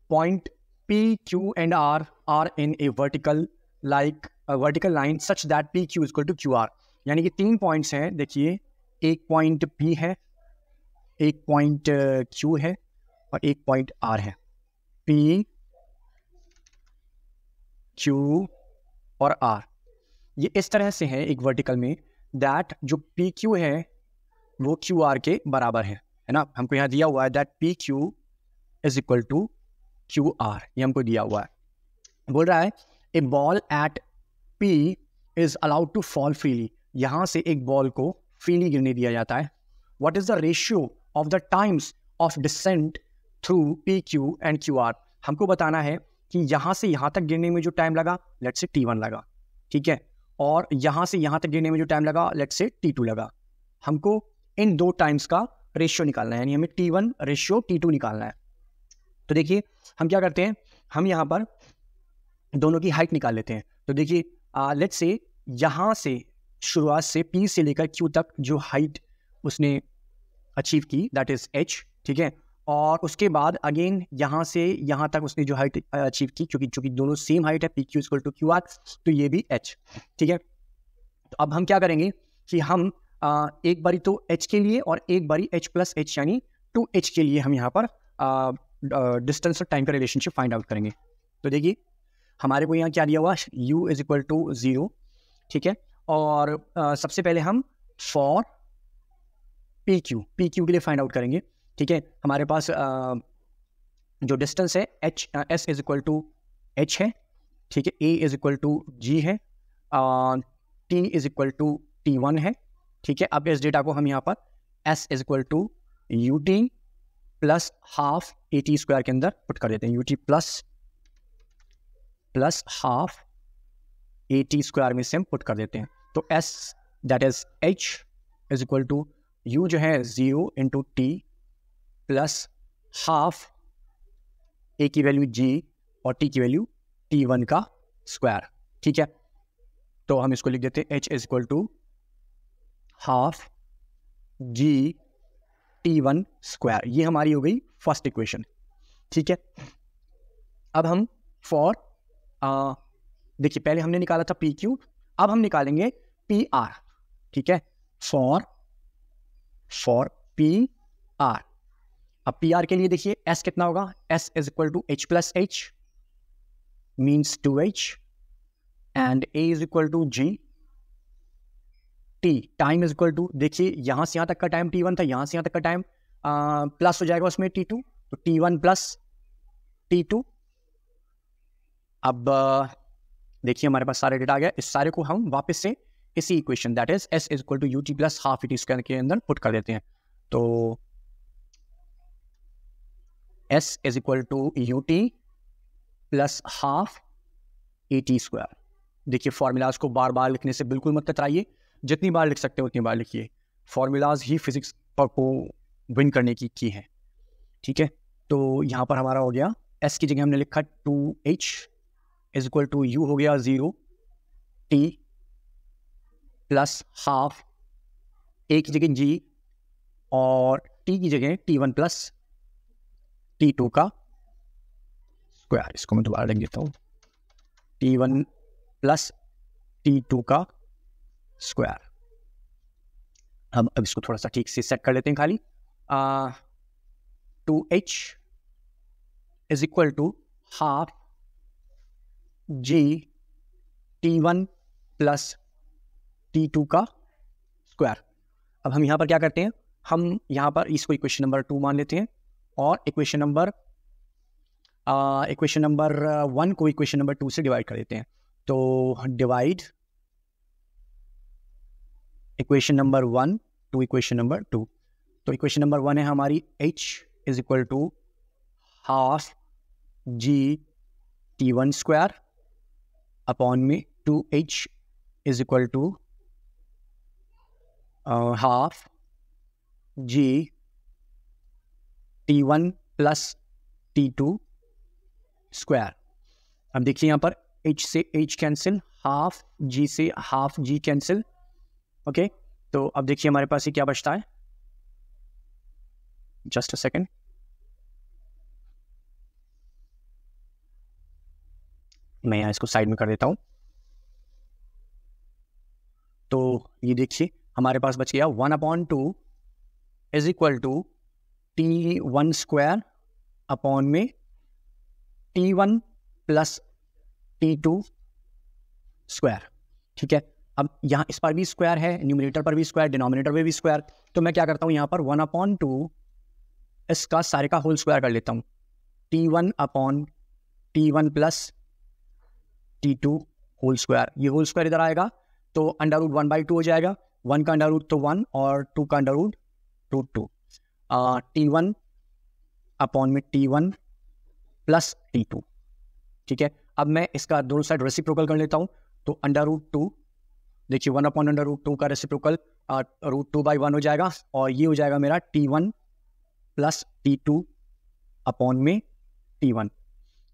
point P, Q and R are in a vertical line such that PQ is equal to QR. यानी कि 3 points हैं, देखिए एक point P है, एक पॉइंट Q है और एक पॉइंट R है. P, Q और R ये इस तरह से है एक वर्टिकल में दैट जो PQ है वो QR के बराबर है ना. हमको यहाँ दिया हुआ है that PQ is equal to QR, ये हमको दिया हुआ है. बोल रहा है a ball at P is allowed to fall freely. यहाँ से एक बॉल को फ्रीली गिरने दिया जाता है. What is the ratio of the times of descent through PQ and QR. हमको बताना है कि यहाँ से यहाँ तक गिरने में जो टाइम लगा लेट्स से T1 लगा, ठीक है, और यहाँ से यहाँ तक गिरने में जो टाइम लगा लेट्स से T2 लगा. हमको इन दो टाइम्स का रेशियो निकालना है, यानी हमें T1 रेशियो T2 निकालना है. तो देखिए हम क्या करते हैं, हम यहाँ पर दोनों की हाइट निकाल लेते हैं. तो देखिए लेट्स से यहाँ से शुरुआत से P से लेकर Q तक जो हाइट उसने अचीव की दैट इज H, ठीक है, और उसके बाद अगेन यहाँ से यहाँ तक उसने जो हाइट अचीव की, क्योंकि दोनों सेम हाइट है PQ इक्वल टू QR, तो ये भी H, ठीक है. तो अब हम क्या करेंगे कि हम एक बारी तो H के लिए और एक बारी H प्लस H यानी 2H के लिए हम यहाँ पर डिस्टेंस और टाइम का रिलेशनशिप फाइंड आउट करेंगे. तो देखिए हमारे को यहाँ क्या दिया हुआ, U इज इक्वल टू 0, ठीक है, और सबसे पहले हम फॉर PQ के लिए फाइंड आउट करेंगे, ठीक है. हमारे पास जो डिस्टेंस है S is equal to H है, ठीक है, A is equal to G है, T is equal to T1 है, ठीक है. अब इस डेटा को हम यहाँ पर S is equal to UT plus half AT square के अंदर पुट कर देते हैं. UT plus half AT square में से हम पुट कर देते हैं. तो S that is H is equal to U जो है 0 into T plus half A की वैल्यू G और T की वैल्यू T1 का स्क्वायर, ठीक है. तो हम इसको लिख देते हैं H is equal to half G T1 square. ये हमारी हो गई फर्स्ट इक्वेशन, ठीक है. अब हम फॉर देखिए पहले हमने निकाला था PQ, अब हम निकालेंगे PR, ठीक है, फॉर PR. अब PR के लिए देखिए S कितना होगा, S is equal to H plus H means 2H and A is equal to G. T time is equal to, देखिए यहाँ से यहाँ तक का टाइम T1 था, यहाँ से यहाँ तक का टाइम प्लस हो जाएगा उसमें T2, तो T1 प्लस T2. अब देखिए हमारे पास सारे डेटा आ गया. इस सारे को हम वापस से इसी equation that is S is equal to UT plus half AT square के अंदर पुट कर देते हैं. तो S is equal to UT plus half AT square. देखिए फॉर्मूलाज को बार बार लिखने से बिल्कुल मत कतराइए, जितनी बार लिख सकते हो उतनी बार लिखिए. फॉर्मूलाज ही फिजिक्स को विन करने की है, ठीक है. तो यहाँ पर हमारा हो गया S की जगह हमने लिखा 2H is equal to U हो गया 0 T प्लस हाफ A की जगह G और T की जगह T1 प्लस T2 का स्क्वायर. इसको मैं दोबारा लिख देता हूँ, T1 प्लस T2 का स्क्वायर. हम अब इसको थोड़ा सा ठीक से सेट कर लेते हैं. खाली 2H is equal to half G T1 plus T2 का स्क्वायर. अब हम यहाँ पर क्या करते हैं, हम यहाँ पर इसको इक्वेशन नंबर 2 मान लेते हैं और इक्वेशन नंबर 1 को इक्वेशन नंबर 2 से डिवाइड कर देते हैं. तो divide equation number 1 to equation number 2. तो इक्वेशन नंबर 1 है हमारी H is equal to half G T1 square upon में 2H is equal to half G T1 plus T2 square. अब देखिए यहाँ पर H से H कैंसिल, हाफ G से हाफ G कैंसिल, ओके. तो अब देखिए हमारे पास ये क्या बचता है, जस्ट अ सेकेंड. मैं यहाँ इसको साइड में कर देता हूँ। तो ये देखिए हमारे पास बच गया 1/2 is equal to T1 square upon में T1 प्लस T2 स्क्वायर। ठीक है, अब यहाँ इस पर भी स्क्वायर है, न्यूमरेटर पर भी स्क्वायर, डिनोमिनेटर में भी स्क्वायर। तो मैं क्या करता हूँ यहाँ पर 1/2 इसका सारे का होल स्क्वायर कर लेता हूँ, T1 upon T1 plus T2 whole square. ये होल स्क्वायर इधर आएगा तो √1/2 हो जाएगा, 1 का अंडर रूट तो 1 और 2 का अंडर रूट 2। T1 अपॉन में T1 प्लस T2। ठीक है, अब मैं इसका दोनों साइड रेसिप्रोकल कर लेता हूँ। तो √2 देखिए 1/√2 का रेसिप्रोकल √2/1 हो जाएगा और ये हो जाएगा मेरा T1 प्लस T2 अपॉन में T1।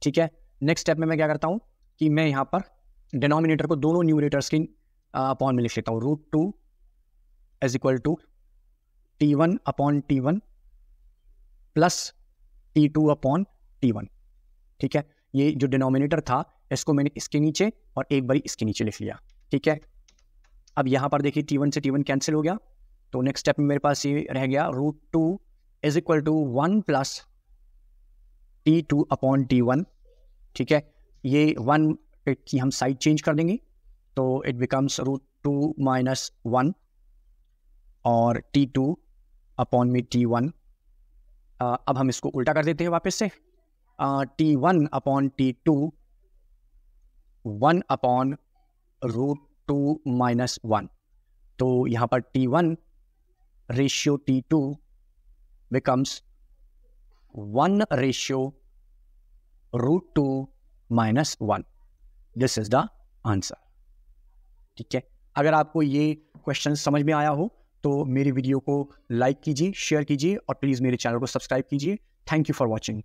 ठीक है, नेक्स्ट स्टेप में मैं क्या करता हूँ कि मैं यहाँ पर डिनोमिनेटर को दोनों न्यूमरेटर्स की अपॉन में लिख लेता हूँ, √2 is equal to T1 upon T1 plus T2 upon T1। ठीक है, ये जो डिनोमिनेटर था इसको मैंने इसके नीचे और एक बारी इसके नीचे लिख लिया। ठीक है, अब यहाँ पर देखिए T1 से T1 कैंसिल हो गया, तो नेक्स्ट स्टेप में मेरे पास ये रह गया √2 is equal to 1 plus T2 upon T1। ठीक है, ये 1 की हम साइड चेंज कर देंगे तो इट बिकम्स √2 माइनस 1 और T2 अपॉन में T1। अब हम इसको उल्टा कर देते हैं वापस से, T1 upon T2 1 upon √2 minus 1। तो यहाँ पर T1 ratio T2 becomes 1 ratio √2 minus 1। This is the answer. ठीक है, अगर आपको ये क्वेश्चन समझ में आया हो तो मेरी वीडियो को लाइक कीजिए, शेयर कीजिए और प्लीज़ मेरे चैनल को सब्सक्राइब कीजिए। Thank you for watching.